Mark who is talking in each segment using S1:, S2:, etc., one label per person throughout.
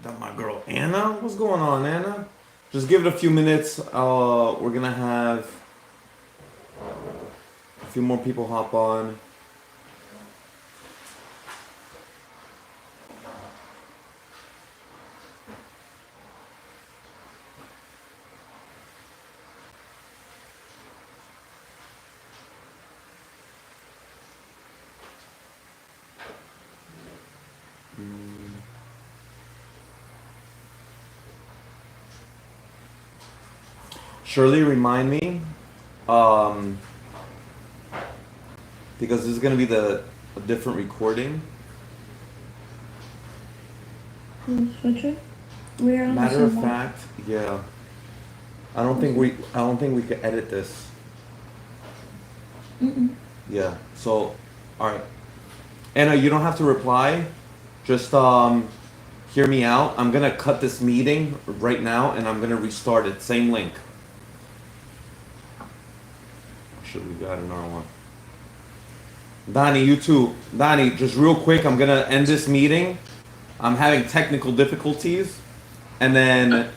S1: That my girl Anna. What's going on, Anna? Just give it a few minutes. We're gonna have a few more people hop on. Shirley, remind me, um, because this is gonna be a different recording.
S2: Switcher? We're on
S1: Matter
S2: the
S1: of
S2: same
S1: fact, yeah. I don't think we could edit this.
S2: Mm-mm.
S1: Yeah. So, all right. Anna, you don't have to reply. Just hear me out. I'm gonna cut this meeting right now, and I'm gonna restart it. Same link. Should we got another one? Donnie, you too. Donnie, just real quick, I'm gonna end this meeting. I'm having technical difficulties, and then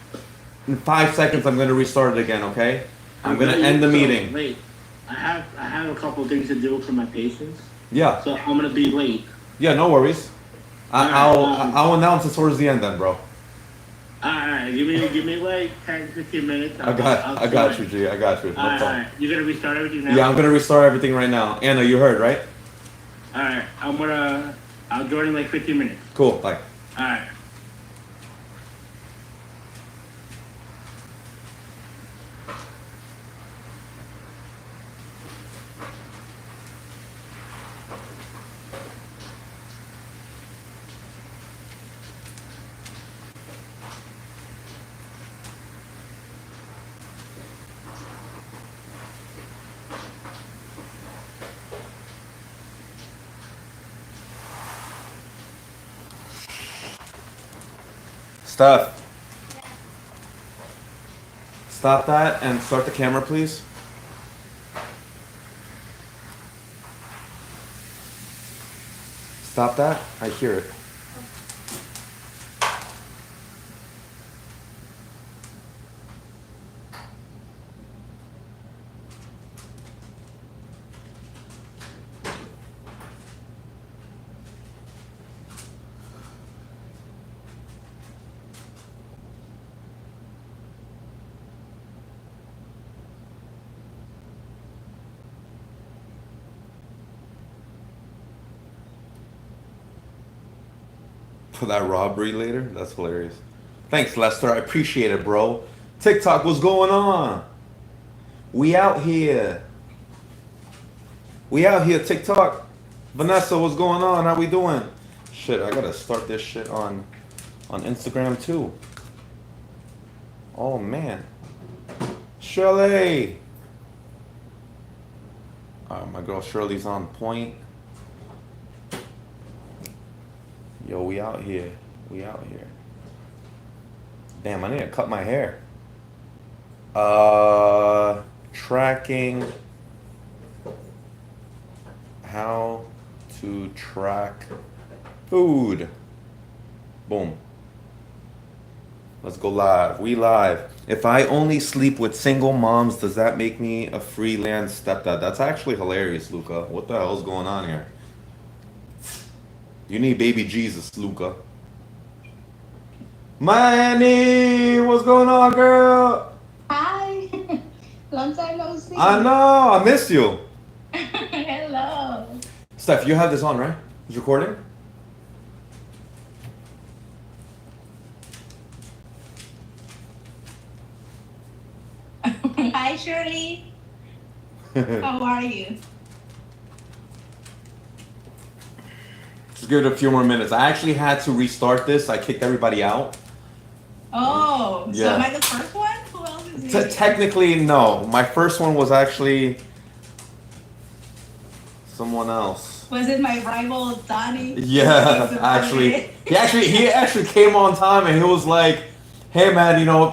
S1: in 5 seconds I'm gonna restart it again. Okay? I'm gonna end the meeting.
S3: Wait, I have a couple of things to do for my patients,
S1: Yeah.
S3: so I'm gonna be late.
S1: Yeah. No worries. I'll announce it towards the end then, bro.
S3: Alright, give me like 10, 15 minutes.
S1: I got you, G. I got you. No problem.
S3: Alright, you're gonna restart everything now?
S1: Yeah, I'm gonna restart everything right now. Anna, you heard, right?
S3: Alright, I'll join in like 15 minutes.
S1: Cool. Bye.
S3: Alright.
S1: Steph, stop that and start the camera, please. Stop that. I hear it. For that robbery later? That's hilarious. Thanks, Lester. I appreciate it, bro. TikTok, what's going on? We out here. We out here, TikTok. Vanessa, what's going on? How we doing? Shit, I gotta start this shit on Instagram too. Oh man. Shirley. My girl Shirley's on point. Yo, we out here. We out here. Damn, I need to cut my hair. Tracking. How to track food. Boom. Let's go live. We live. If I only sleep with single moms, does that make me a freelance stepdad? That's actually hilarious, Luca. What the hell's going on here? You need baby Jesus, Luca. Manny, what's going on, girl?
S2: Hi. Long time no see.
S1: I know, I missed you.
S2: Hello.
S1: Steph, you have this on, right? It's recording?
S2: Hi, Shirley. How are you?
S1: Just give it a few more minutes. I actually had to restart this. I kicked everybody out.
S2: Oh,
S1: Yeah.
S2: so am I the first one? Who else is here?
S1: Technically, no. My first one was actually someone else.
S2: Was it my rival Donnie?
S1: Yeah, actually, he actually came on time and he was like, "Hey man, you know,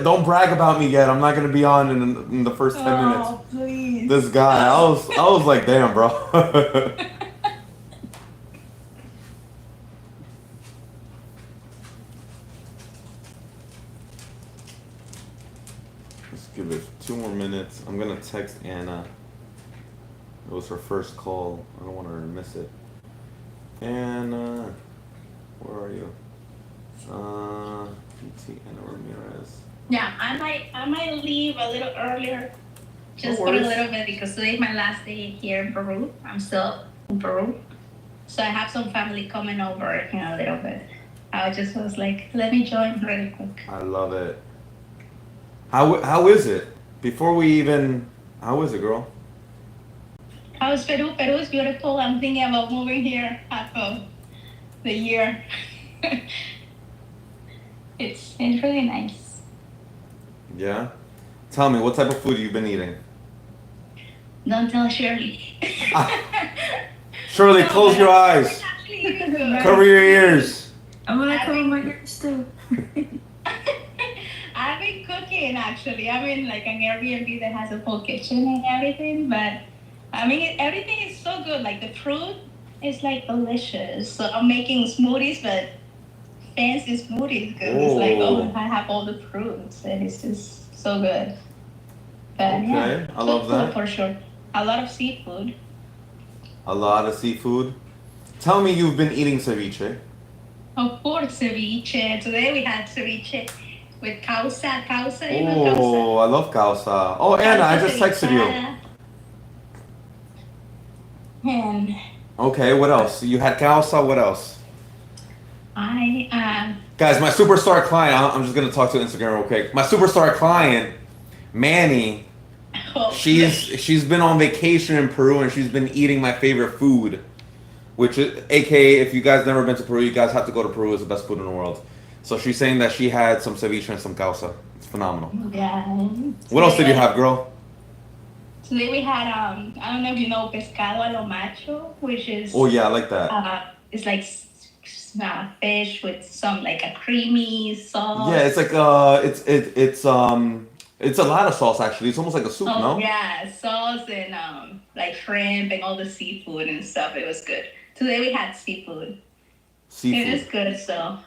S1: don't brag about me yet. I'm not gonna be on in the first 10 minutes."
S2: Oh, please.
S1: This guy, I was like, "Damn, bro." give it 2 more minutes. I'm gonna text Anna. It was her first call. I don't want her to miss it. Anna, where are you? PT Anna Ramirez.
S2: Yeah, I might leave a little earlier, just
S1: No
S2: for a
S1: worries.
S2: little bit because today's my last day here in Peru. I'm still in Peru, so I have some family coming over in a little bit. I just was like, let me join really quick.
S1: I love it. How is it? Before we even, how is it, girl?
S2: How's Peru? Peru is beautiful. I'm thinking about moving here half of the year. It's really nice.
S1: Yeah. Tell me, what type of food you've been eating?
S2: Don't tell Shirley.
S1: Shirley,
S2: No,
S1: close
S2: but
S1: your
S2: it's
S1: eyes.
S2: actually good.
S1: Cover your ears.
S4: I'm gonna cover my ears too.
S2: I've been cooking actually. I'm in like an Airbnb that has a full kitchen and everything, but I mean everything is so good. Like the fruit is like delicious. So I'm making smoothies, but fancy smoothies because it's like
S1: Oh.
S2: I have all the fruits and it's just so good. But
S1: Okay,
S2: yeah,
S1: I love
S2: good
S1: that.
S2: food for sure. A lot of seafood.
S1: A lot of seafood. Tell me you've been eating ceviche.
S2: Of course, ceviche. Today we had ceviche with causa. Causa, you know causa?
S1: Oh, I love causa. Oh, Anna, I just texted you.
S2: And
S1: Okay, what else? You had causa, what else?
S2: I
S1: Guys, my superstar client, I'm just gonna talk to Instagram real quick. My superstar client, Manny, she's been on vacation in Peru and she's been eating my favorite food, which is, aka, if you guys never been to Peru, you guys have to go to Peru. It's the best food in the world. So she's saying that she had some ceviche and some causa. It's phenomenal.
S2: yeah.
S1: What else did you have, girl?
S2: Today we had I don't know if you know pescado a lo macho, which is
S1: Oh yeah, I like that.
S2: it's like fish with some like a creamy sauce.
S1: Yeah, it's like it's a lot of sauce actually. It's almost like a soup,
S2: Oh
S1: no?
S2: yeah, sauce and like shrimp and all the seafood and stuff. It was good. Today we had seafood. It
S1: Seafood.
S2: is good. So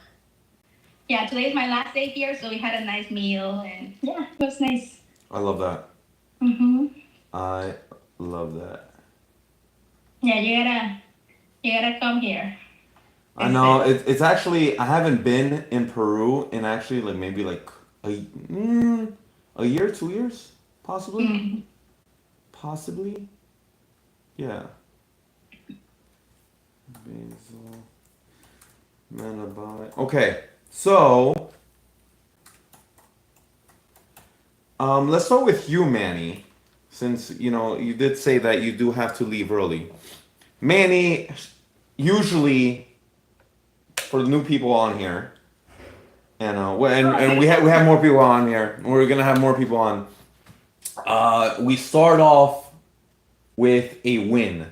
S2: yeah, today's my last day here, so we had a nice meal and yeah, it was nice.
S1: I love that.
S2: Mhm.
S1: I love that.
S2: Yeah, you gotta come here.
S1: I know it's actually I haven't been in Peru in actually like maybe like a year, 2 years, possibly,
S2: Mhm.
S1: possibly, yeah. Basil, Manabai. Okay, so let's start with you, Manny, since you know you did say that you do have to leave early. Manny, usually for the new people on here, and we have more people on here. We're gonna have more people on. We start off with a win.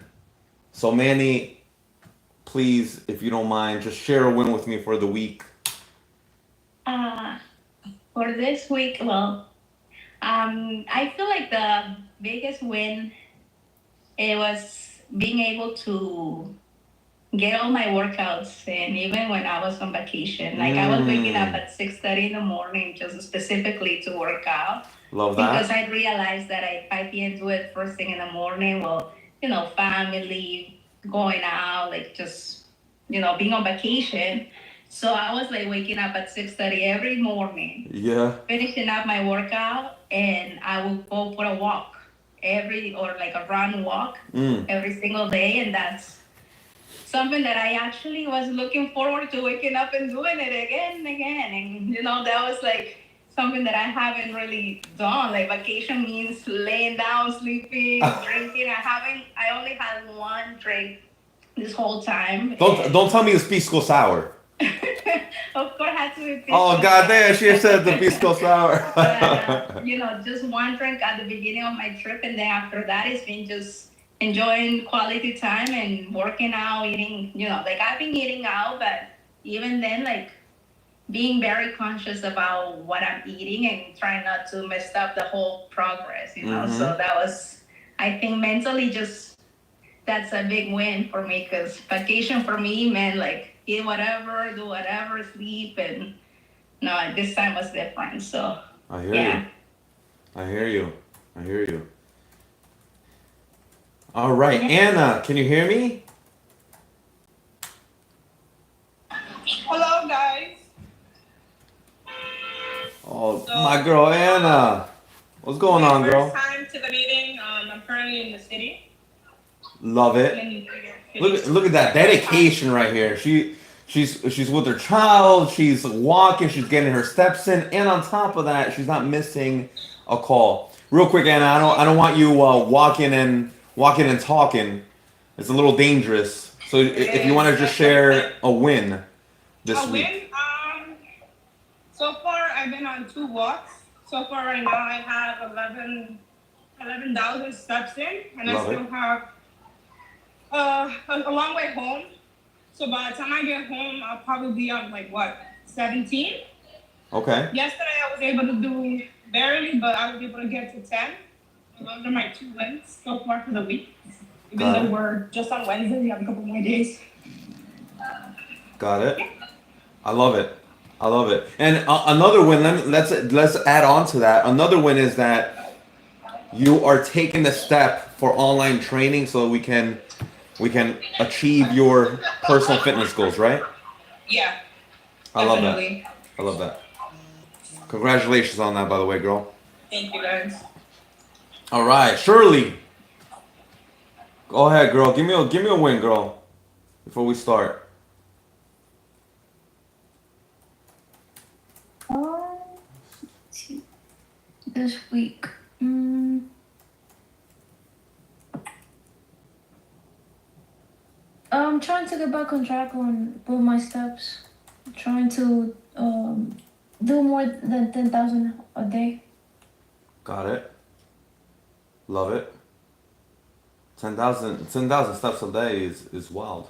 S1: So Manny, please, if you don't mind, just share a win with me for the week.
S2: Uh, for this week, well, I feel like the biggest win it was being able to get all my workouts and even when I was on vacation. Like I was waking up at 6:30 in the morning just specifically to work out.
S1: Love
S2: Because
S1: that.
S2: I realized that if I can't do it first thing in the morning, well, you know, family, going out, like just, you know, being on vacation. So I was like waking up at 6:30 every morning,
S1: Yeah.
S2: finishing up my workout, and I would go for a walk or like a run walk
S1: Mm.
S2: every single day, and that's something that I actually was looking forward to waking up and doing it again and again. And you know, that was like something that I haven't really done. Like vacation means laying down, sleeping, drinking. I only had one drink this whole time.
S1: Don't tell me it's pisco sour.
S2: Of course, had to be.
S1: Oh god damn, she said the pisco sour.
S2: You know, just one drink at the beginning of my trip, and then after that, it's been just enjoying quality time and working out, eating. You know, like I've been eating out, but even then, like being very conscious about what I'm eating and trying not to mess up the whole progress. You know, so that was, I think, mentally just that's a big win for me because vacation for me meant like eat whatever, do whatever, sleep, and no, this time was different. So
S1: I hear
S2: yeah.
S1: you. I hear you. I hear you. All right, Anna, can you hear me?
S5: Hello, guys.
S1: Oh,
S5: So,
S1: my girl Anna. What's going on,
S5: first
S1: girl?
S5: time to the meeting. I'm currently in the city.
S1: Love it.
S5: In New York City.
S1: Look at that dedication right here. She's with her child. She's walking. She's getting her steps in, and on top of that, she's not missing a call. Real quick, Anna. I don't want you walking and talking. It's a little dangerous. So if you want to just share a win this
S5: A
S1: week.
S5: win. So far I've been on 2 walks. So far right now I have 11,000 steps in, and
S1: Love
S5: I still have a long way home. So by the time I get home, I'll probably be on like what, 17.
S1: Okay.
S5: Yesterday I was able to do barely, but I was able to get to 10. So those are my 2 wins so far for the week. Even
S1: Got
S5: though
S1: it.
S5: we're just on Wednesday, we have a couple more days.
S1: Got it. I love it. I love it. And another win. Let's add on to that. Another win is that you are taking the step for online training, so we can achieve your personal fitness goals. Right?
S5: Yeah,
S1: I love that.
S5: definitely.
S1: I love that. Congratulations on that, by the way, girl.
S5: Thank you, guys.
S1: All right, Shirley. Go ahead, girl. Give me a win, girl. Before we start.
S4: This week. I'm trying to get back on track on both my steps. Trying to do more than 10,000 a day.
S1: Got it. Love it. 10,000 steps a day is wild.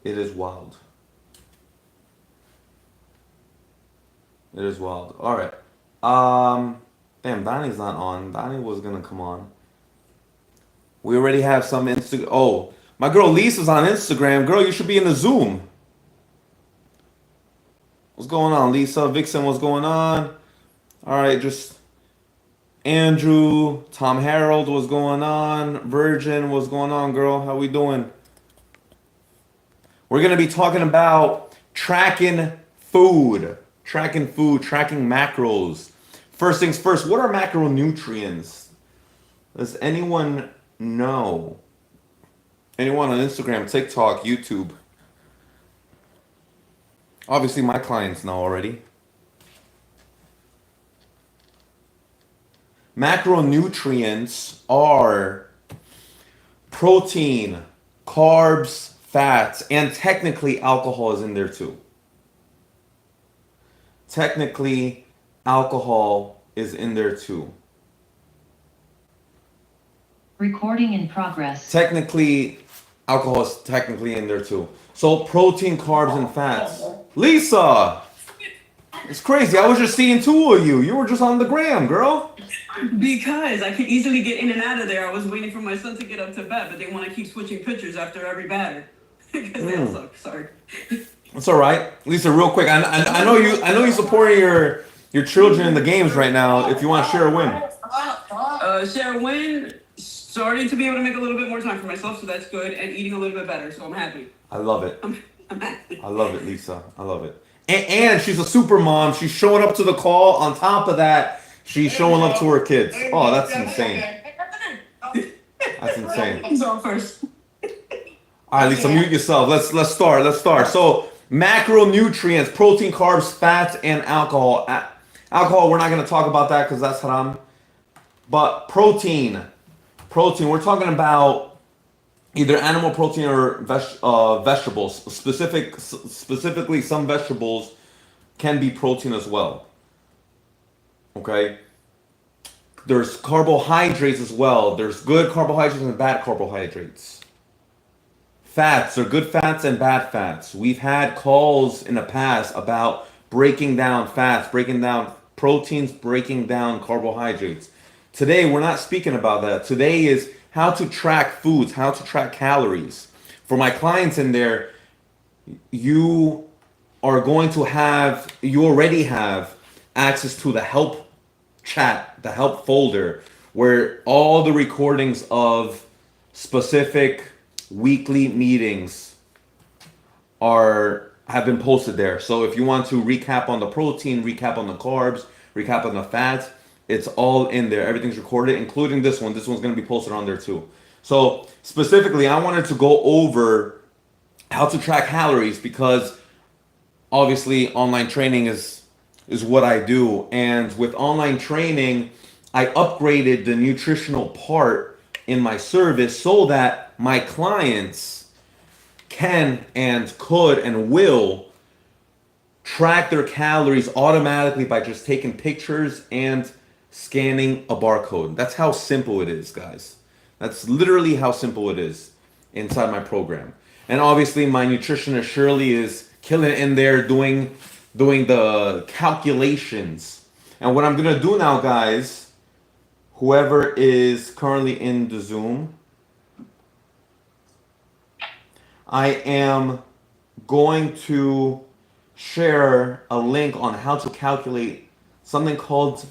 S1: It is wild. It is wild. All right. Damn, Donnie's not on. Donnie was gonna come on. We already have some Insta. Oh, my girl Lisa's on Instagram. Girl, you should be in the Zoom. What's going on, Lisa? Vixen, what's going on? All right, just Andrew, Tom Harold, what's going on? Virgin, what's going on, girl? How we doing? We're gonna be talking about tracking food, tracking macros. First things first, what are macronutrients? Does anyone know? Anyone on Instagram, TikTok, YouTube? Obviously, my clients know already. Macronutrients are protein, carbs, fats, and technically alcohol is in there too. Technically, alcohol is in there too.
S6: Recording in progress.
S1: Technically, alcohol is technically in there too. So protein, carbs, and fats. Lisa! It's crazy. I was just seeing 2 of you. You were just on the gram, girl.
S7: Because I could easily get in and out of there. I was waiting for my son to get up to bed, but they want to keep switching pictures after every batter. Because they all suck. Sorry.
S1: It's all right, Lisa. Real quick, I know you supporting your children in the games right now. If you want to share a win,
S7: Share a win. Starting to be able to make a little bit more time for myself, so that's good, and eating a little bit better, so I'm happy.
S1: I love it.
S7: I'm happy.
S1: I love it, Lisa. I love it. And she's a super mom. She's showing up to the call. On top of that, she's showing up to her kids. Oh, that's insane. That's insane.
S7: Who's on first?
S1: All right, Lisa, mute yourself. Let's start. So macronutrients: protein, carbs, fats, and alcohol. Alcohol, we're not going to talk about that because that's haram. But protein. We're talking about either animal protein or vegetables. Specifically, some vegetables can be protein as well. Okay. There's carbohydrates as well. There's good carbohydrates and bad carbohydrates. Fats are good fats and bad fats. We've had calls in the past about breaking down fats, breaking down proteins, breaking down carbohydrates. Today, we're not speaking about that. Today is how to track foods, how to track calories. For my clients in there, you already have access to the help chat, the help folder, where all the recordings of specific weekly meetings have been posted there. So if you want to recap on the protein, recap on the carbs, recap on the fats, it's all in there. Everything's recorded, including this one. This one's going to be posted on there too. So specifically, I wanted to go over how to track calories because obviously online training is what I do. And with online training, I upgraded the nutritional part in my service so that my clients can and could and will track their calories automatically by just taking pictures and scanning a barcode. That's how simple it is, guys. That's literally how simple it is inside my program. And obviously my nutritionist Shirley is killing it in there doing the calculations. And what I'm gonna do now, guys, whoever is currently in the Zoom, I am going to share a link on how to calculate something called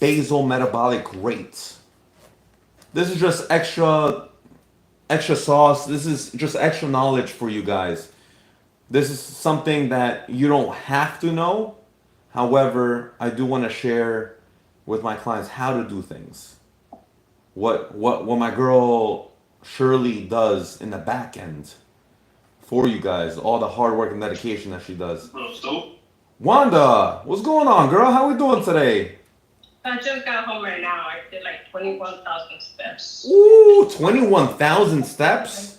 S1: basal metabolic rate. This is just extra sauce. This is just extra knowledge for you guys. This is something that you don't have to know. However, I do want to share with my clients how to do things. What my girl Shirley does in the back end for you guys, all the hard work and dedication that she does. Wanda, what's going on, girl? How we doing today?
S5: I just got home right now. I did like 21,000 steps.
S1: Ooh, 21,000 steps?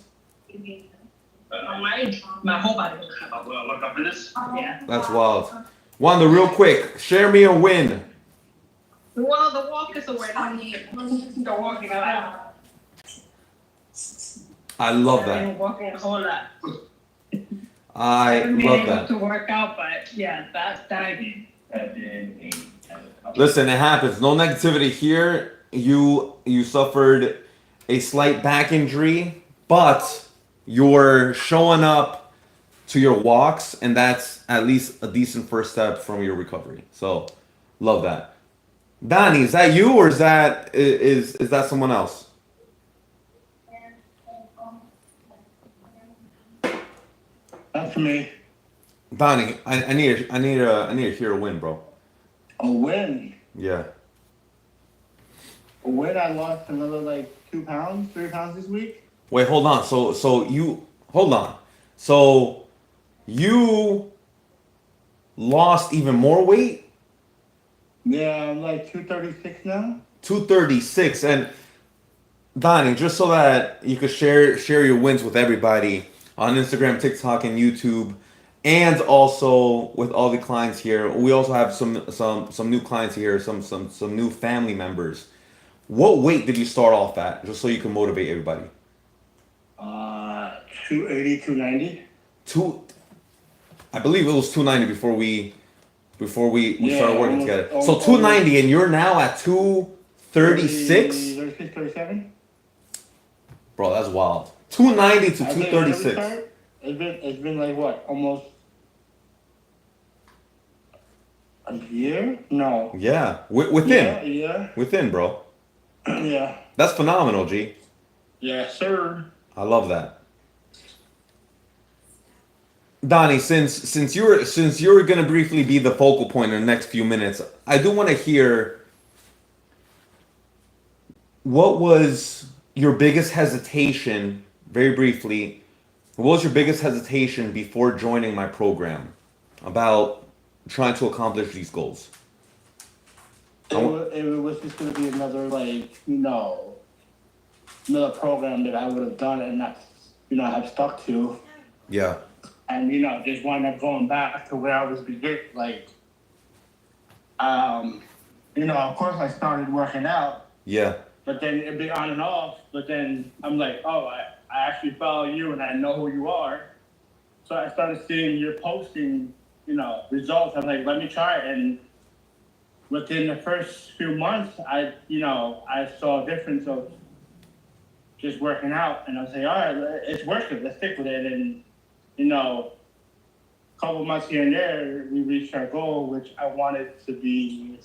S5: My whole body was look up in this? Yeah.
S1: That's wild. Wanda, real quick, share me a win.
S5: Well, the walk is a win. The walking a lot.
S1: I love
S5: I've
S1: that.
S5: been walking a whole lot.
S1: I
S5: haven't been
S1: love
S5: able
S1: that.
S5: to work out, but yeah, that I
S1: Listen, it happens. No negativity here. You suffered a slight back injury, but you're showing up to your walks, and that's at least a decent first step from your recovery. So, love that. Donnie, is that you or is that someone else?
S8: That's me.
S1: Donnie, I need to hear a win, bro.
S8: A win.
S1: Yeah.
S8: A win. I lost another like 2 pounds, 3 pounds this week.
S1: Wait, hold on. So you hold on. So you lost even more weight?
S8: Yeah, I'm like 236 now.
S1: 236. And Donnie, just so that you could share your wins with everybody on Instagram, TikTok, and YouTube, and also with all the clients here. We also have some new clients here, some new family members. What weight did you start off at, just so you can motivate everybody?
S8: 280, 290.
S1: I believe it was 290 before we
S8: Yeah,
S1: started working
S8: almost-
S1: together. So
S8: almost-
S1: 290, and you're now at 236?
S8: 36, 37.
S1: Bro, that's wild. 290 to
S8: I think
S1: 236.
S8: It's been like what, almost a year? No.
S1: Yeah, within,
S8: Yeah.
S1: within, bro.
S8: Yeah.
S1: That's phenomenal, G.
S8: Yeah, sir.
S1: I love that. Donnie, since you're gonna briefly be the focal point in the next few minutes, I do want to hear what was your biggest hesitation, very briefly. What was your biggest hesitation before joining my program about trying to accomplish these goals?
S8: It was just going to be another, like, another program that I would have done and not, have stuck to.
S1: Yeah.
S8: And, just wind up going back to where I was beginning. Like, of course I started working out,
S1: Yeah.
S8: but then it'd be on and off. But then I'm like, oh, I actually follow you and I know who you are. So I started seeing your posting, results. I'm like, let me try it. And within the first few months, I saw a difference of just working out. And I was like, all right, it's working. Let's stick with it. And, a couple months here and there, we reached our goal, which I wanted to be,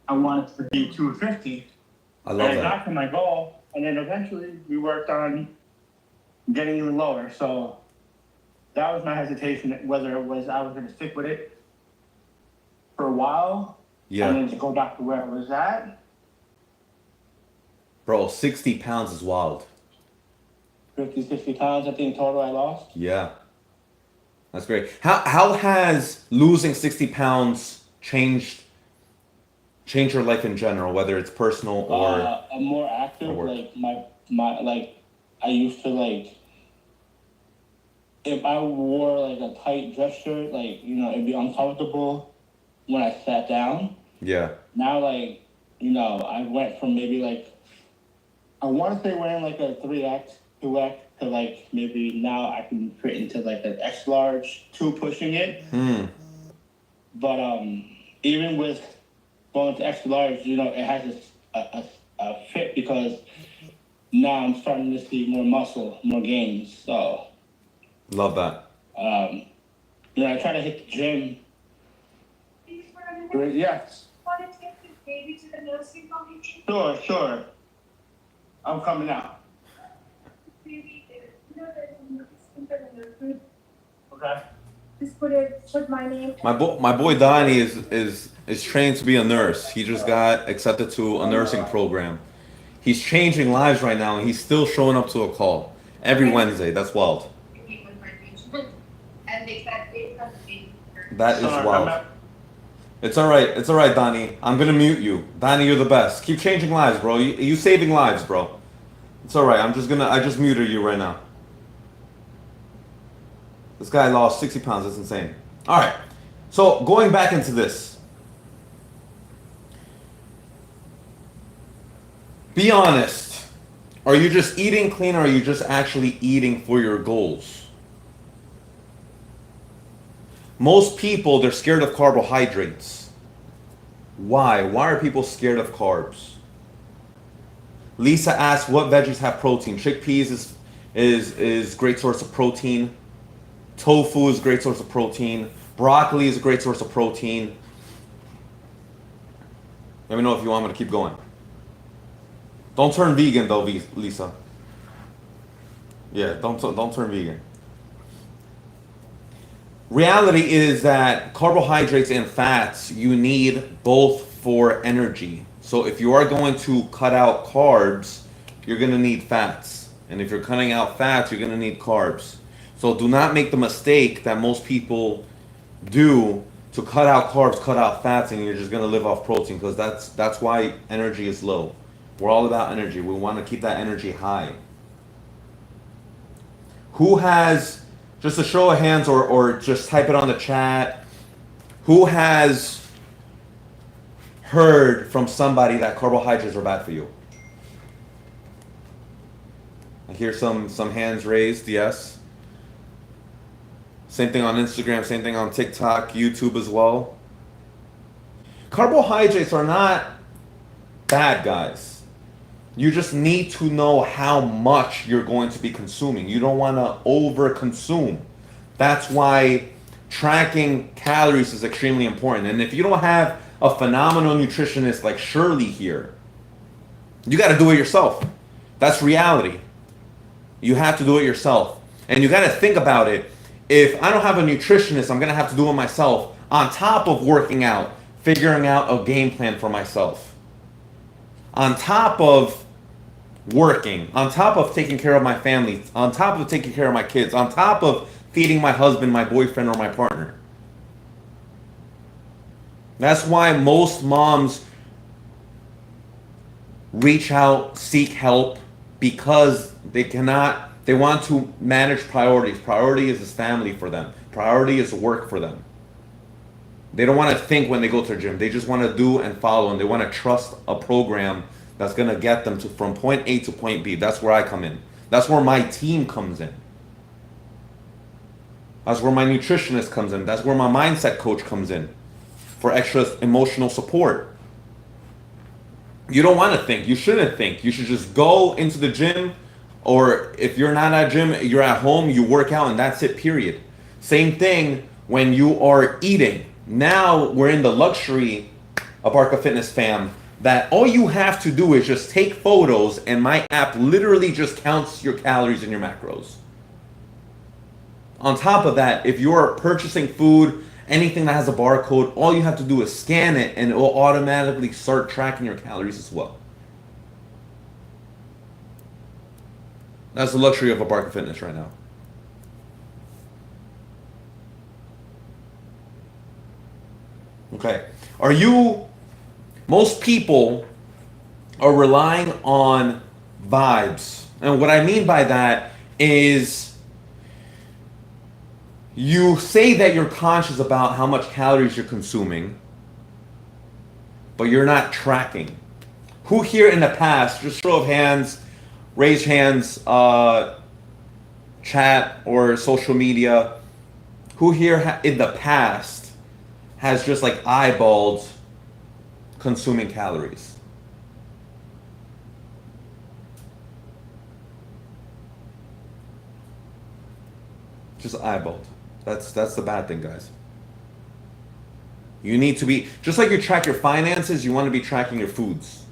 S8: I wanted to be 250.
S1: I
S8: And
S1: love
S8: I
S1: that.
S8: got to my goal, and then eventually we worked on getting even lower. So that was my hesitation, whether it was I was going to stick with it for a while and
S1: Yeah.
S8: then to go back to where I was at.
S1: Bro, 60 pounds is wild.
S8: 50, 60 pounds, I think total I lost.
S1: Yeah. That's great. How has losing 60 pounds changed your life in general, whether it's personal or
S8: I'm more active.
S1: or work.
S8: Like my like I used to like if I wore like a tight dress shirt, like it'd be uncomfortable when I sat down.
S1: yeah.
S8: Now like I went from maybe like I want to say wearing like a 3X, 2X to like maybe now I can fit into like an X large, 2 pushing it. But even with going to extra large, it has a fit because now I'm starting to see more muscle, more gains. So,
S1: Love that.
S8: I try to hit the gym. Yes.
S5: Want to take the baby to the nursing home?
S8: Sure. I'm coming out. Okay.
S5: Just put my name.
S1: My boy Donnie is trained to be a nurse. He just got accepted to a nursing program. He's changing lives right now, and he's still showing up to a call every Wednesday. That's wild. That is
S8: Sorry,
S1: wild. It's all right, Donnie. I'm gonna mute you. Donnie, you're the best. Keep changing lives, bro. You saving lives, bro. It's all right. I just muted you right now. This guy lost 60 pounds. That's insane. All right. So going back into this. Be honest. Are you just eating clean, or are you just actually eating for your goals? Most people, they're scared of carbohydrates. Why? Why are people scared of carbs? Lisa asked, what veggies have protein? Chickpeas is great source of protein. Tofu is a great source of protein. Broccoli is a great source of protein. Let me know if you want me to keep going. Don't turn vegan though, Lisa. Yeah, don't turn vegan. Reality is that carbohydrates and fats, you need both for energy. So if you are going to cut out carbs, you're going to need fats. And if you're cutting out fats, you're going to need carbs. So do not make the mistake that most people do to cut out carbs, cut out fats, and you're just going to live off protein, because that's why energy is low. We're all about energy. We want to keep that energy high. Who has, just a show of hands or just type it on the chat, who has heard from somebody that carbohydrates are bad for you? I hear some hands raised, yes. Same thing on Instagram, same thing on TikTok, YouTube as well. Carbohydrates are not bad, guys. You just need to know how much you're going to be consuming. You don't want to over-consume. That's why tracking calories is extremely important. And if you don't have a phenomenal nutritionist like Shirley here, you got to do it yourself. That's reality. You have to do it yourself. And you got to think about it. If I don't have a nutritionist, I'm going to have to do it myself, on top of working out, figuring out a game plan for myself. On top of working, on top of taking care of my family, on top of taking care of my kids, on top of feeding my husband, my boyfriend, or my partner. That's why most moms reach out, seek help, because they want to manage priorities. Priority is family for them. Priority is work for them. They don't want to think when they go to the gym. They just want to do and follow, and they want to trust a program that's going to get them from point A to point B. That's where I come in. That's where my team comes in. That's where my nutritionist comes in. That's where my mindset coach comes in for extra emotional support. You don't want to think. You shouldn't think. You should just go into the gym, or if you're not at gym, you're at home, you work out, and that's it, period. Same thing when you are eating. Now we're in the luxury Abarca Fitness fam, that all you have to do is just take photos and my app literally just counts your calories and your macros. On top of that, if you're purchasing food, anything that has a barcode, all you have to do is scan it and it will automatically start tracking your calories as well. That's the luxury of Abarca Fitness right now. Okay. Most people are relying on vibes. And what I mean by that is you say that you're conscious about how much calories you're consuming, but you're not tracking. Who here in the past, just show of hands, raise hands, chat or social media, who here in the past has just like eyeballed consuming calories? Just eyeballed. That's the bad thing, guys. You need to be, just like you track your finances, you want to be tracking your foods.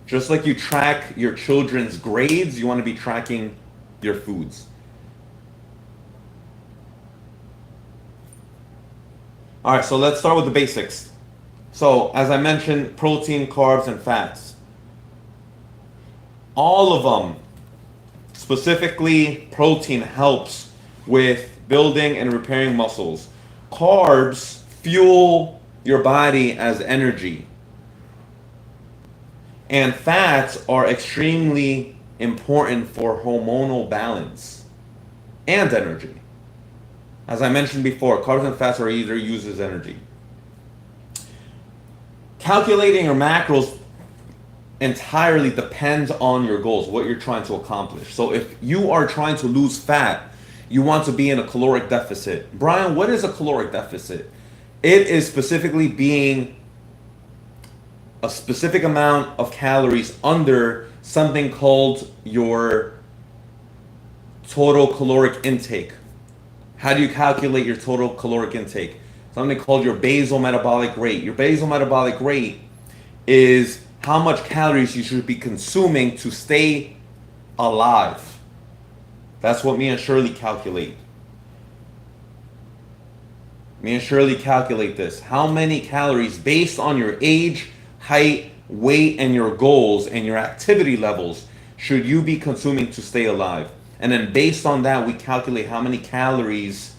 S1: Just like you track your children's grades, you want to be tracking your foods. All right, so let's start with the basics. So, as I mentioned, protein, carbs, and fats. All of them, specifically protein, helps with building and repairing muscles. Carbs fuel your body as energy. And fats are extremely important for hormonal balance and energy. As I mentioned before, carbs and fats are either used as energy. Calculating your macros entirely depends on your goals, what you're trying to accomplish. So if you are trying to lose fat, you want to be in a caloric deficit. Brian, what is a caloric deficit? It is specifically being a specific amount of calories under something called your total caloric intake. How do you calculate your total caloric intake? Something called your basal metabolic rate. Your basal metabolic rate is how much calories you should be consuming to stay alive. That's what me and Shirley calculate. Me and Shirley calculate this. How many calories based on your age, height, weight, and your goals and your activity levels should you be consuming to stay alive? And then based on that, we calculate how many calories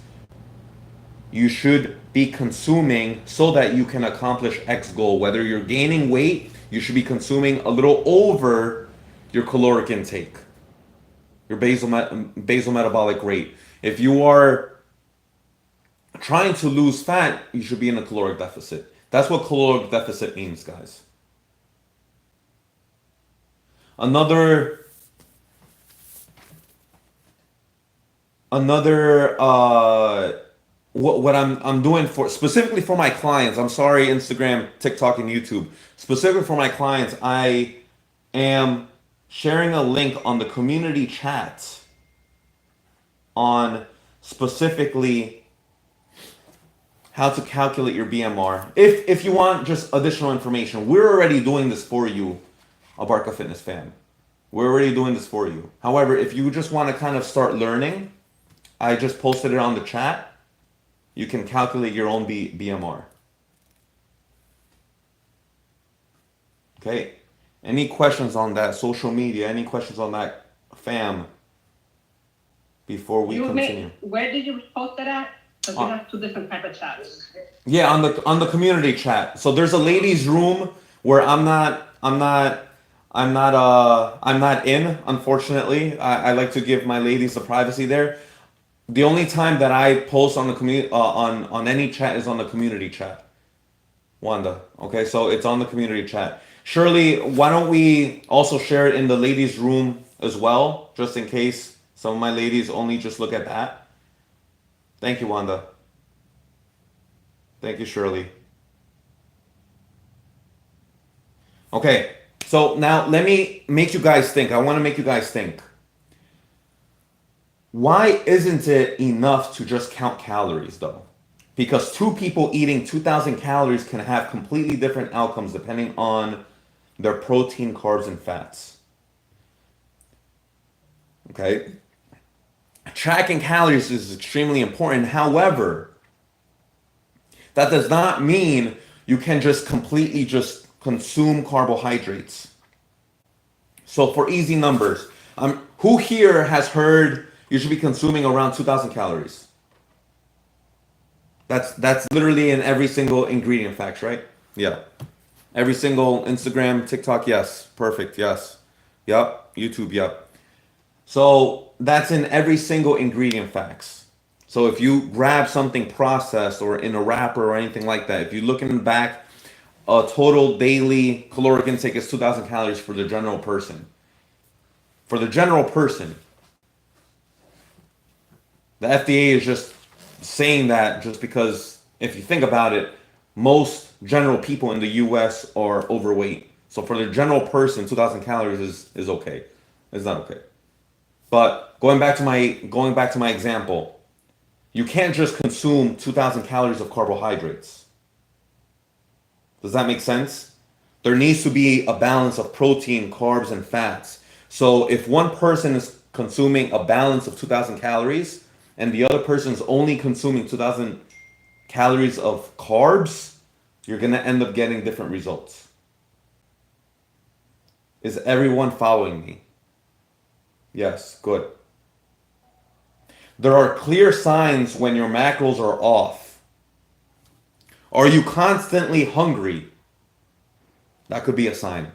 S1: you should be consuming so that you can accomplish X goal. Whether you're gaining weight, you should be consuming a little over your caloric intake, your basal metabolic rate. If you are trying to lose fat, you should be in a caloric deficit. That's what caloric deficit means, guys. What I'm doing for specifically for my clients, I'm sorry, Instagram, TikTok, and YouTube. Specifically for my clients, I am sharing a link on the community chat on specifically how to calculate your BMR. If you want just additional information, we're already doing this for you, Abarca Fitness fam. We're already doing this for you. However, if you just want to kind of start learning, I just posted it on the chat. You can calculate your own BMR. Okay. Any questions on that? Social media, any questions on that, fam? Before we continue.
S5: Where did you post it at? Because we have two different type of chats.
S1: Yeah, on the community chat. So there's a ladies' room where I'm not in, unfortunately. I like to give my ladies the privacy there. The only time that I post on the community on any chat is on the community chat. Wanda, okay, so it's on the community chat. Shirley, why don't we also share it in the ladies' room as well, just in case some of my ladies only just look at that. Thank you, Wanda. Thank you, Shirley. Okay, so now let me make you guys think. I want to make you guys think. Why isn't it enough to just count calories, though? because two people eating 2,000 calories can have completely different outcomes depending on their protein, carbs, and fats. Okay? Tracking calories is extremely important. However, that does not mean you can just completely just consume carbohydrates. So for easy numbers, who here has heard you should be consuming around 2,000 calories? That's literally in every single ingredient facts, right? Yeah. Every single Instagram, TikTok, yes. Perfect, yes. Yep. YouTube, yep. So that's in every single ingredient facts. So if you grab something processed or in a wrapper or anything like that, if you look in the back, a total daily caloric intake is 2,000 calories for the general person. For the general person. The FDA is just saying that just because if you think about it, most general people in the US are overweight. So for the general person, 2,000 calories is okay. It's not okay. But going back to my example, you can't just consume 2,000 calories of carbohydrates. Does that make sense? There needs to be a balance of protein, carbs, and fats. So if one person is consuming a balance of 2,000 calories and the other person is only consuming 2,000 calories of carbs, you're going to end up getting different results. Is everyone following me? Yes, good. There are clear signs when your macros are off. Are you constantly hungry? That could be a sign.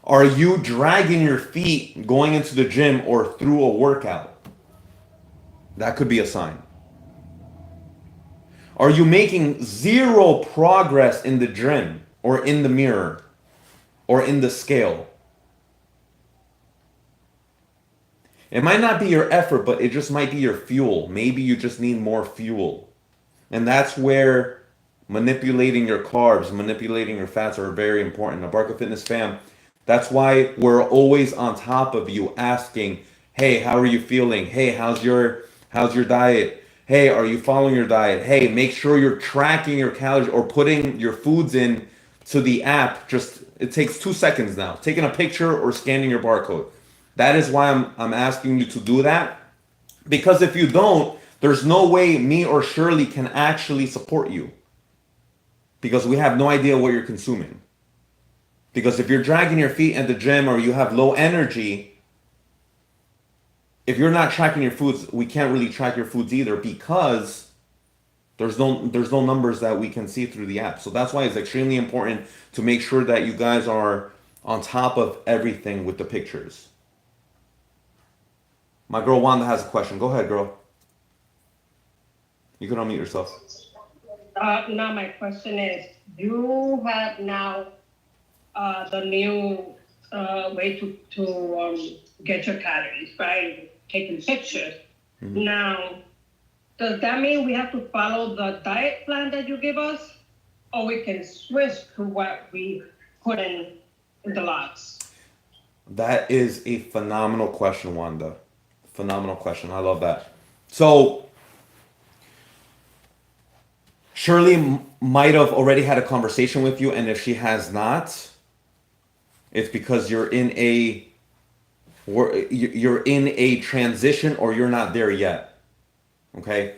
S1: Are you dragging your feet going into the gym or through a workout? That could be a sign. Are you making zero progress in the gym or in the mirror or in the scale? It might not be your effort, but it just might be your fuel. Maybe you just need more fuel. And that's where manipulating your carbs, manipulating your fats are very important. The Barca Fitness fam, that's why we're always on top of you asking, hey, how are you feeling? Hey, how's your diet? Hey, are you following your diet? Hey, make sure you're tracking your calories or putting your foods in to the app. Just, it takes 2 seconds now. Taking a picture or scanning your barcode. That is why I'm asking you to do that. Because if you don't, there's no way me or Shirley can actually support you. Because we have no idea what you're consuming. Because if you're dragging your feet at the gym or you have low energy, if you're not tracking your foods, we can't really track your foods either because there's no numbers that we can see through the app. So that's why it's extremely important to make sure that you guys are on top of everything with the pictures. My girl Wanda has a question. Go ahead, girl. You can unmute yourself.
S5: Now my question is, you have now the new way to get your calories, right? Taking pictures. Mm-hmm. Now, does that mean we have to follow the diet plan that you give us, or we can switch to what we put in the logs?
S1: That is a phenomenal question, Wanda. Phenomenal question. I love that. So Shirley might have already had a conversation with you, and if she has not, it's because you're in a transition or you're not there yet. Okay?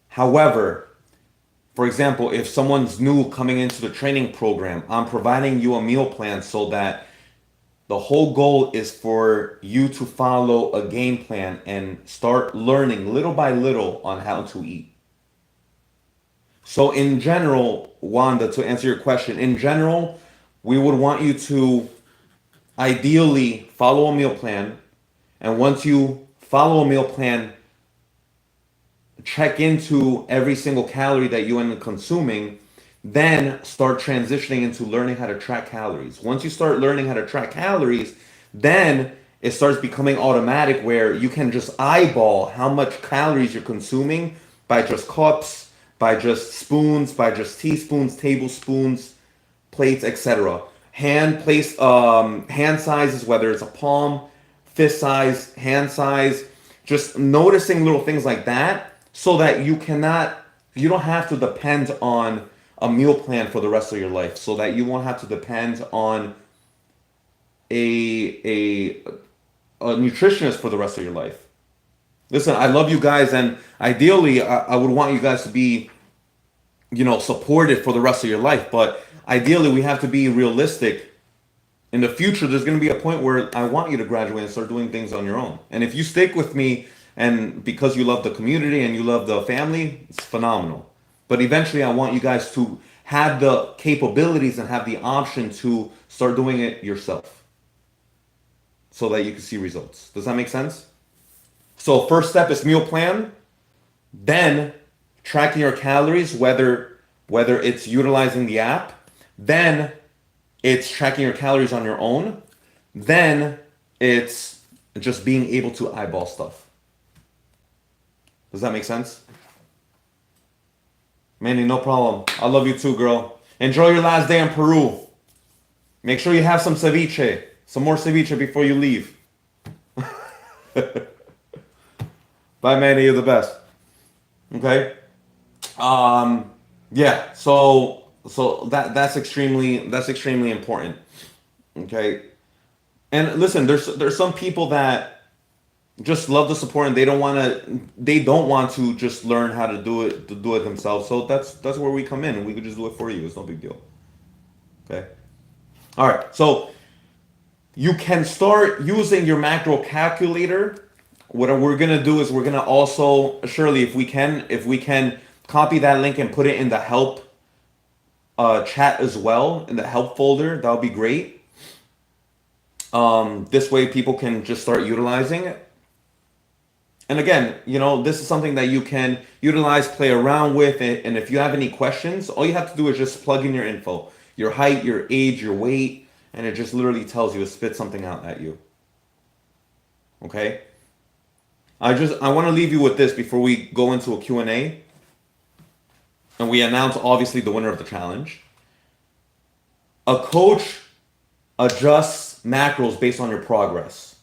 S1: However, for example, if someone's new coming into the training program, I'm providing you a meal plan so that the whole goal is for you to follow a game plan and start learning little by little on how to eat. So in general, Wanda, to answer your question, in general, we would want you to ideally follow a meal plan. And once you follow a meal plan, check into every single calorie that you end up consuming, then start transitioning into learning how to track calories. Once you start learning how to track calories, then it starts becoming automatic where you can just eyeball how much calories you're consuming by just cups, by just spoons, by just teaspoons, tablespoons, plates, etc. Hand sizes, whether it's a palm, fist size, hand size, just noticing little things like that so that you don't have to depend on a meal plan for the rest of your life, so that you won't have to depend on a nutritionist for the rest of your life. Listen, I love you guys, and ideally, I would want you guys to be, supported for the rest of your life. But ideally, we have to be realistic. In the future, there's going to be a point where I want you to graduate and start doing things on your own. And if you stick with me, and because you love the community and you love the family, it's phenomenal. But eventually, I want you guys to have the capabilities and have the option to start doing it yourself, so that you can see results. Does that make sense? So first step is meal plan, then tracking your calories, whether it's utilizing the app, then it's tracking your calories on your own, then it's just being able to eyeball stuff. Does that make sense? Manny, no problem. I love you too, girl. Enjoy your last day in Peru. Make sure you have some ceviche, some more ceviche before you leave. Bye, Manny. You're the best. Okay. Yeah. So that's extremely important. Okay. And listen, there's some people that just love the support and they don't want to just learn how to do it themselves. So that's where we come in, and we could just do it for you. It's no big deal. Okay. All right. So you can start using your macro calculator. What we're gonna do is we're gonna also, Shirley, if we can copy that link and put it in the help chat as well, in the help folder, that would be great. This way people can just start utilizing it. And again, this is something that you can utilize, play around with, and if you have any questions, all you have to do is just plug in your info, your height, your age, your weight, and it just literally tells you, it spits something out at you. Okay? I want to leave you with this before we go into a Q&A. And we announce, obviously, the winner of the challenge. A coach adjusts macros based on your progress.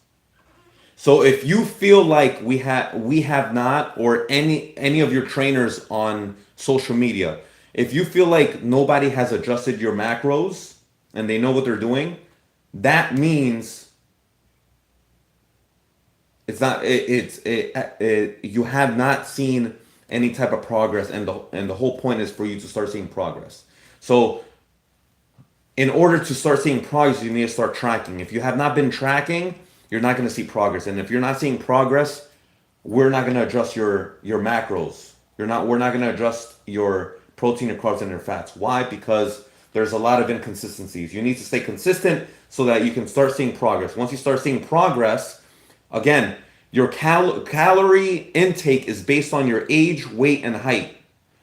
S1: So if you feel like we have not, or any of your trainers on social media, if you feel like nobody has adjusted your macros and they know what they're doing, that means you have not seen any type of progress, and the whole point is for you to start seeing progress. So in order to start seeing progress, you need to start tracking. If you have not been tracking, you're not going to see progress. And if you're not seeing progress, we're not going to adjust your macros. We're not going to adjust your protein, your carbs, and your fats. Why? Because there's a lot of inconsistencies. You need to stay consistent so that you can start seeing progress. Once you start seeing progress, again, your calorie intake is based on your age, weight, and height.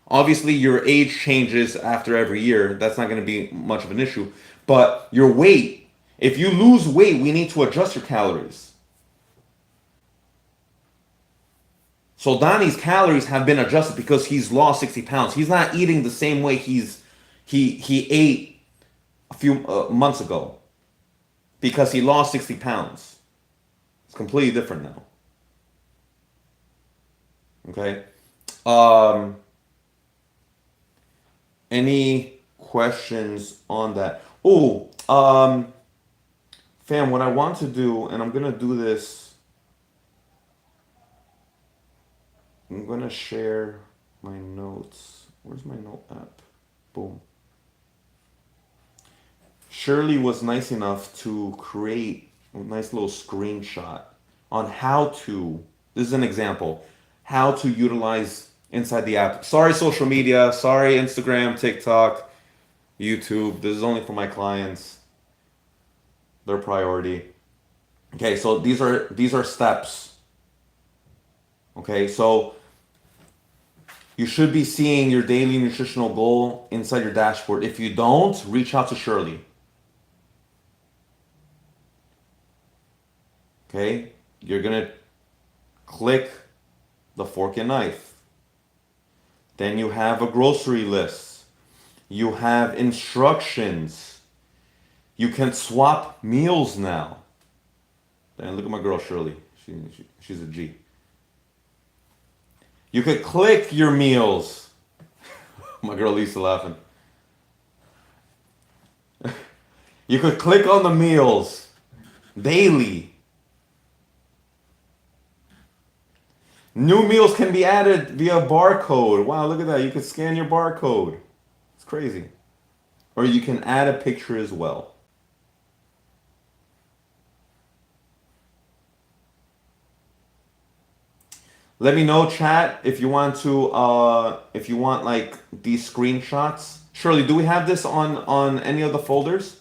S1: Obviously, your age changes after every year. That's not going to be much of an issue. But your weight, if you lose weight, we need to adjust your calories. So Donnie's calories have been adjusted because he's lost 60 pounds. He's not eating the same way he ate a few months ago because he lost 60 pounds. It's completely different now. Okay. Any questions on that? Oh, fam, what I want to do, and I'm gonna do this. I'm gonna share my notes. Where's my note app? Boom. Shirley was nice enough to create a nice little screenshot on how to, this is an example, how to utilize inside the app. Sorry, social media. Sorry, Instagram, TikTok, YouTube. This is only for my clients. Their priority. Okay, so these are steps. Okay, so you should be seeing your daily nutritional goal inside your dashboard. If you don't, reach out to Shirley. Okay, you're gonna click the fork and knife. Then you have a grocery list. You have instructions. You can swap meals now. Then look at my girl Shirley. She's a G. You could click your meals. My girl Lisa laughing. You could click on the meals daily. New meals can be added via barcode. Wow, look at that. You can scan your barcode. It's crazy. Or you can add a picture as well. Let me know, chat, if you want like these screenshots. Shirley, do we have this on any of the folders?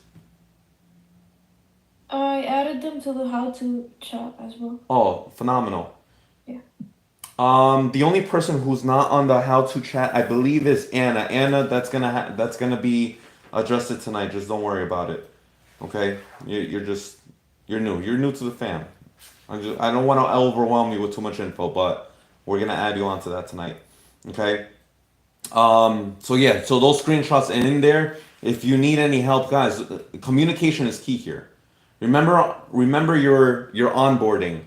S4: I added them to the how-to chat as well.
S1: Oh, phenomenal.
S4: Yeah.
S1: The only person who's not on the how-to chat, I believe, is Anna. Anna, that's gonna be adjusted tonight. Just don't worry about it. Okay? You're new. You're new to the fam. I don't want to overwhelm you with too much info, but we're gonna add you onto that tonight. Okay? So yeah, so those screenshots and in there, if you need any help, guys, communication is key here. Remember your onboarding.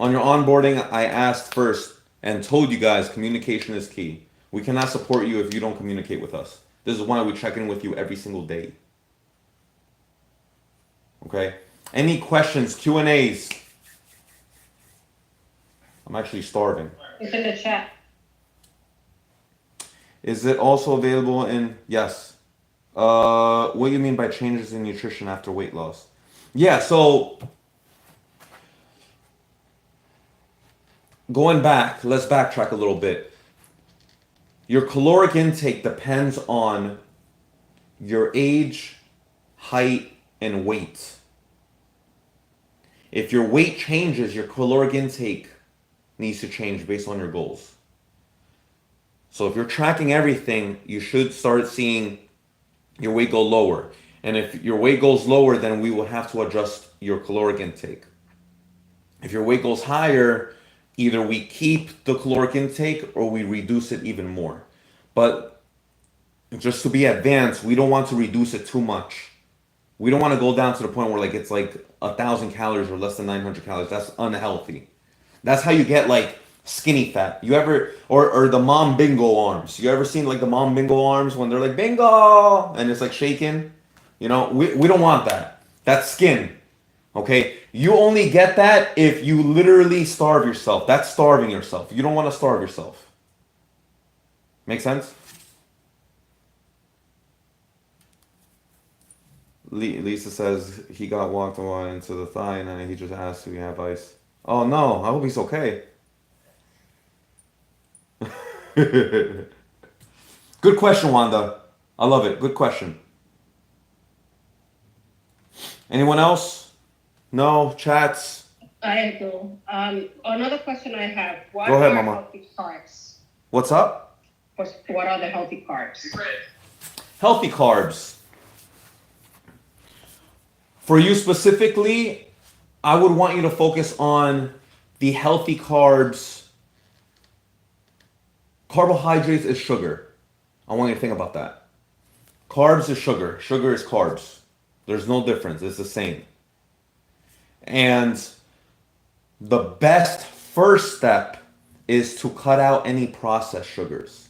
S1: On your onboarding, I asked first and told you guys communication is key. We cannot support you if you don't communicate with us. This is why we check in with you every single day. Okay? Any questions, Q&As? I'm actually starving.
S5: It's in the chat.
S1: Is it also available in, yes. What do you mean by changes in nutrition after weight loss? Yeah, so going back, let's backtrack a little bit. Your caloric intake depends on your age, height, and weight. If your weight changes, your caloric intake needs to change based on your goals. So if you're tracking everything, you should start seeing your weight go lower. And if your weight goes lower, then we will have to adjust your caloric intake. If your weight goes higher, either we keep the caloric intake or we reduce it even more. But just to be advanced, we don't want to reduce it too much. We don't want to go down to the point where it's like 1,000 calories or less than 900 calories. That's unhealthy. That's how you get like skinny fat. You ever, or the mom bingo arms. You ever seen like the mom bingo arms when they're like bingo and it's like shaking? You know, we don't want that. That's skin. Okay? You only get that if you literally starve yourself. That's starving yourself. You don't want to starve yourself. Make sense? Lisa says he got walked into the thigh and then he just asked if we have ice. Oh no, I hope he's okay. Good question, Wanda. I love it. Good question. Anyone else? No? Chats?
S5: I do. Another question I have. What
S1: Go ahead,
S5: are
S1: Mama.
S5: healthy carbs?
S1: What's up?
S5: What are the healthy carbs?
S1: Healthy carbs. For you specifically, I would want you to focus on the healthy carbs. Carbohydrates is sugar. I want you to think about that. Carbs is sugar. Sugar is carbs. There's no difference. It's the same. And the best first step is to cut out any processed sugars.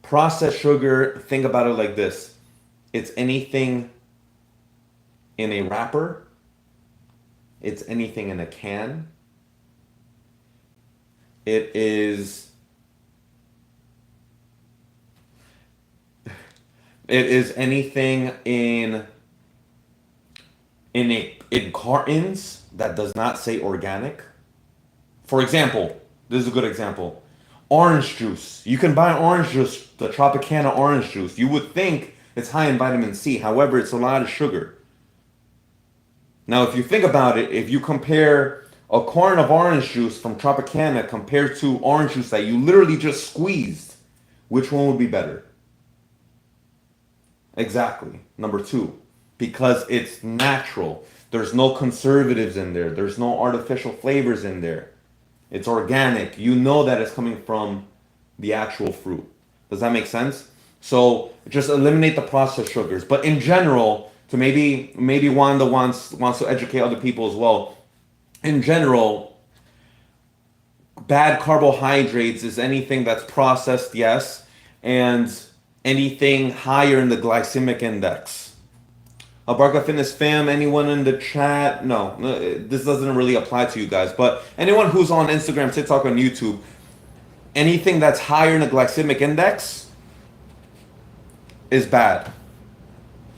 S1: Processed sugar, think about it like this. It's anything in a wrapper. It's anything in a can. It is anything in cartons that does not say organic. For example, this is a good example. Orange juice. You can buy orange juice, the Tropicana orange juice. You would think it's high in vitamin C. However, it's a lot of sugar. Now, if you think about it, if you compare a carton of orange juice from Tropicana compared to orange juice that you literally just squeezed, which one would be better? Exactly. Number 2. Because it's natural. There's no conservatives in there. There's no artificial flavors in there. It's organic. You know that it's coming from the actual fruit. Does that make sense? So just eliminate the processed sugars. But in general, to maybe Wanda wants to educate other people as well. In general, bad carbohydrates is anything that's processed, yes, and anything higher in the glycemic index. Barca Fitness fam, anyone in the chat? No, this doesn't really apply to you guys, but anyone who's on Instagram, TikTok, and YouTube, anything that's higher in the glycemic index is bad.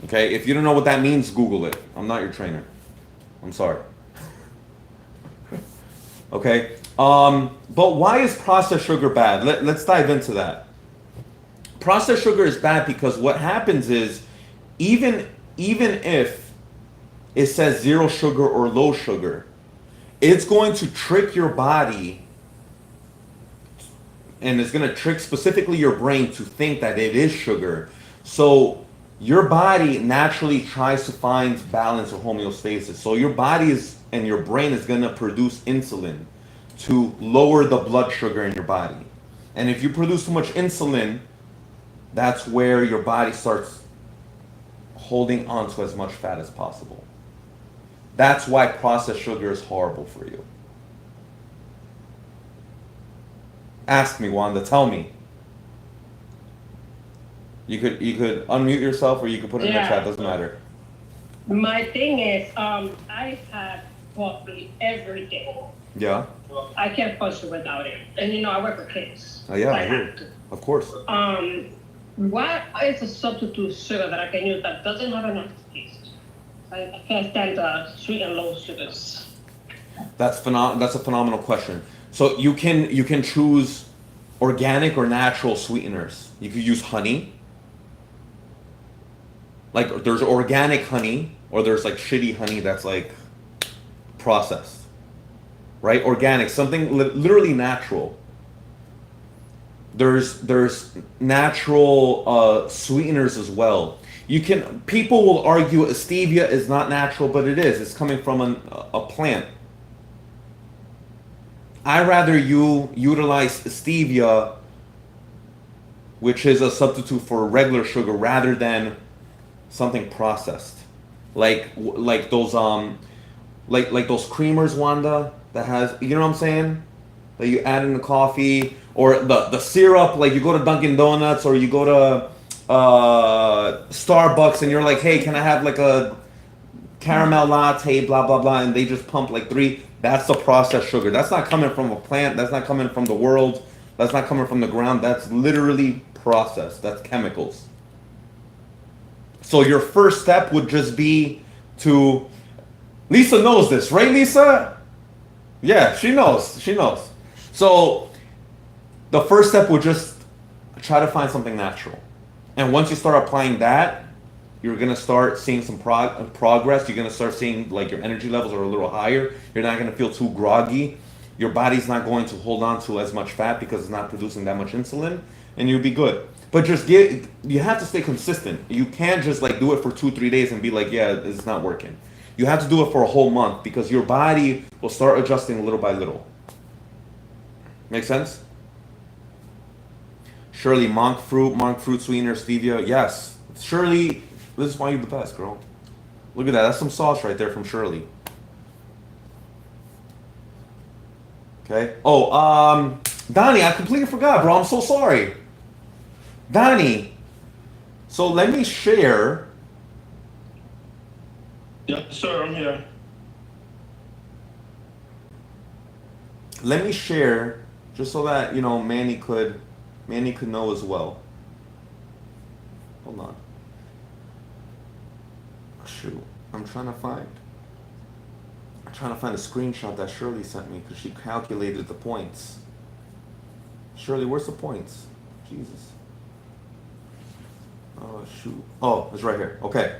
S1: Okay, if you don't know what that means, Google it. I'm not your trainer. I'm sorry. Okay, but why is processed sugar bad? Let's dive into that. Processed sugar is bad because what happens is, even if it says zero sugar or low sugar, it's going to trick your body, and it's going to trick specifically your brain to think that it is sugar. So your body naturally tries to find balance or homeostasis. So your body and your brain is going to produce insulin to lower the blood sugar in your body. And if you produce too much insulin, that's where your body starts holding on to as much fat as possible. That's why processed sugar is horrible for you. Ask me, Wanda, tell me. You could unmute yourself, or you could put it in the chat, doesn't matter.
S5: My thing is, I have coffee every day.
S1: Yeah?
S5: I can't function without it. And you know, I work with kids.
S1: Oh, yeah,
S5: I
S1: I hear.
S5: have to.
S1: Of course.
S5: What is a substitute sugar that I can use that doesn't have an aftertaste? I can't stand sweet and low sugars.
S1: That's a phenomenal question. So you can choose organic or natural sweeteners. You could use honey. Like there's organic honey, or there's like shitty honey that's like processed. Right? Organic, something literally natural. There's natural sweeteners as well. People will argue stevia is not natural, but it is. It's coming from a plant. I rather you utilize stevia, which is a substitute for regular sugar, rather than something processed, like those like those creamers, Wanda, that has, you know what I'm saying, that you add in the coffee, or the syrup, like you go to Dunkin' Donuts or you go to Starbucks and you're like, hey, can I have like a caramel latte, blah blah blah, and they just pump like 3. That's the processed sugar. That's not coming from a plant. That's not coming from the world. That's not coming from the ground. That's literally processed. That's chemicals. So your first step would just be to, Lisa knows this, right, Lisa? Yeah, she knows. She knows. So the first step would just try to find something natural. And once you start applying that, you're going to start seeing some progress. You're going to start seeing like your energy levels are a little higher. You're not going to feel too groggy. Your body's not going to hold on to as much fat because it's not producing that much insulin, and you'll be good. But you have to stay consistent. You can't just like do it for 2-3 days and be like, yeah, it's not working. You have to do it for a whole month because your body will start adjusting little by little. Make sense? Shirley, monk fruit sweetener, stevia. Yes. Shirley, this is why you're the best, girl. Look at that. That's some sauce right there from Shirley. Okay. Oh, Donnie, I completely forgot, bro. I'm so sorry. Donnie. So let me share.
S8: Yes, sir, I'm here.
S1: Let me share, just so that, you know, Manny could know as well. Hold on. Shoot, I'm trying to find a screenshot that Shirley sent me because she calculated the points. Shirley, where's the points? Jesus. Oh, shoot. Oh, it's right here. Okay.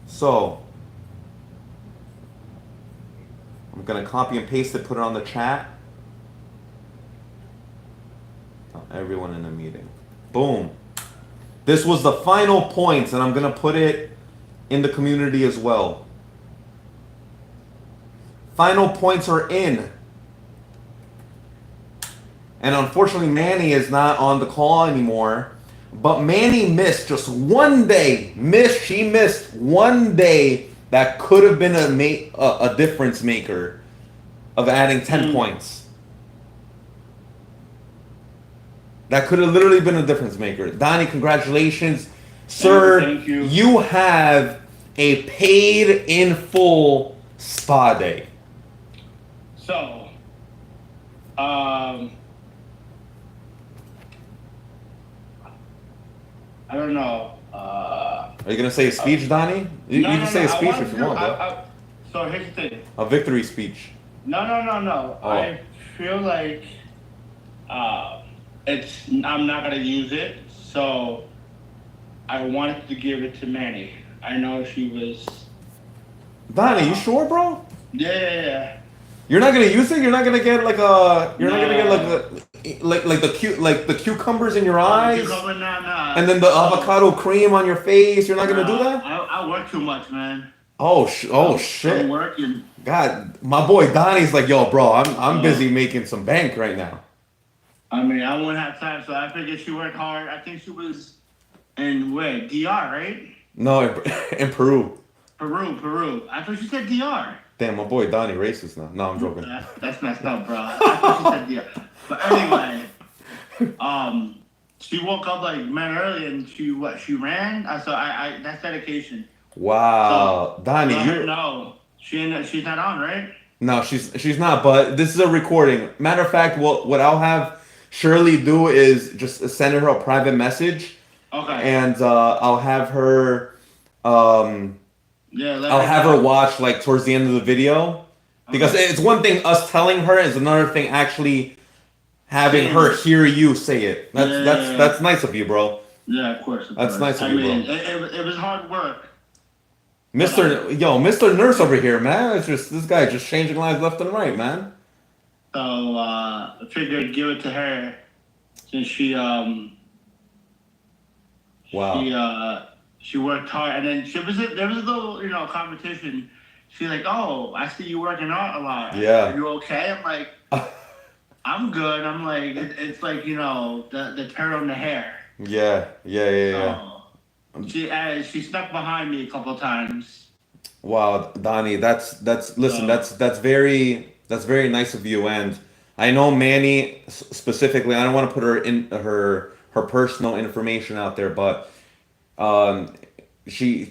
S1: So, I'm going to copy and paste it, put it on the chat. Tell everyone in the meeting. Boom. This was the final points, and I'm going to put it in the community as well. Final points are in. And unfortunately, Manny is not on the call anymore. But Manny missed just one day. She missed one day that could have been a difference maker of adding 10 points. That could have literally been a difference maker. Donnie, congratulations, sir.
S8: Thank you.
S1: You have a paid in full spa day.
S8: So, I don't know.
S1: Are you gonna say a speech, Donnie? You can say a speech if you want, bro.
S8: So here's the thing.
S1: A victory speech.
S8: No.
S1: Oh.
S8: I feel like I'm not gonna use it, so I wanted to give it to Manny. I know she was.
S1: Donnie, you sure, bro?
S8: Yeah.
S1: You're not gonna use it. You're not gonna get like a. You're not gonna get
S8: No.
S1: like the cucumbers in your eyes,
S8: Nah.
S1: and then the avocado cream on your face. You're not gonna do that.
S8: I work too much, man.
S1: Oh
S8: I'm
S1: shit.
S8: working.
S1: God, my boy Donnie's like, yo, bro, I'm busy making some bank right now.
S8: I mean, I wouldn't have time, so I figured she worked hard. I think she was in where? DR, right?
S1: No, in Peru.
S8: Peru. I thought she said DR.
S1: Damn, my boy Donnie racist now. No, I'm joking.
S8: That's messed up, bro. I thought she said DR. But anyway, she woke up like man early and she ran. So I that's dedication.
S1: Wow,
S8: So,
S1: Donnie,
S8: no, she's not on, right?
S1: No, she's not. But this is a recording. Matter of fact, what I'll have Shirley do is just send her a private message,
S8: Okay.
S1: and I'll have her.
S8: Yeah.
S1: I'll have her watch like towards the end of the video, because it's one thing us telling her, it's another thing actually having her hear you say it. That's nice of you, bro.
S8: Yeah, of course.
S1: That's nice of you, bro.
S8: It was hard work.
S1: Mr. Nurse over here, man. It's just this guy just changing lives left and right, man.
S8: So I figured give it to her since she
S1: Wow.
S8: she worked hard, and then there was a little competition. She's like, "Oh, I see you working out a lot.
S1: Yeah.
S8: Are you okay?" I'm like, "I'm good." I'm like, it's like the turn on the hair.
S1: Yeah.
S8: She snuck behind me a couple times.
S1: Wow, Donnie, that's very nice of you, and I know Manny specifically. I don't want to put her in her personal information out there, but she's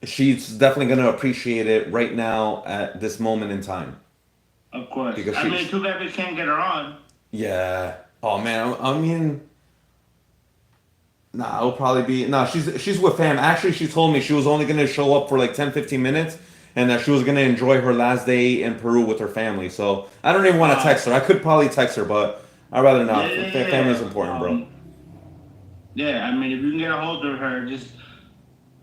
S1: definitely gonna appreciate it right now at this moment in time.
S8: Of course.
S1: Because
S8: I mean, too bad we can't get her on.
S1: Yeah. Oh man, I mean. Nah, it'll probably be... Nah, she's with fam. Actually, she told me she was only going to show up for like 10, 15 minutes and that she was going to enjoy her last day in Peru with her family. So, I don't even want to text her. I could probably text her, but I'd rather not. Family's important, bro.
S8: Yeah, I mean, if you can get a hold of her, just...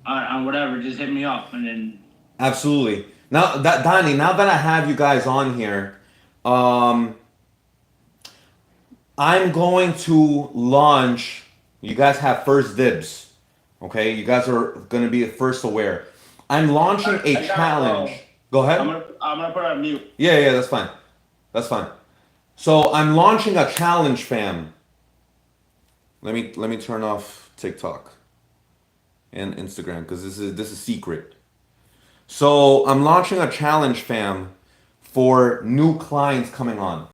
S8: on whatever, just hit me up and then...
S1: Absolutely. Donnie, now that I have you guys on here, I'm going to launch... You guys have first dibs, okay? You guys are gonna be first aware. I'm launching a challenge. Go ahead.
S8: I'm gonna put her on mute.
S1: Yeah, that's fine. That's fine. So I'm launching a challenge, fam. Let me turn off TikTok and Instagram because this is secret. So I'm launching a challenge, fam, for new clients coming on.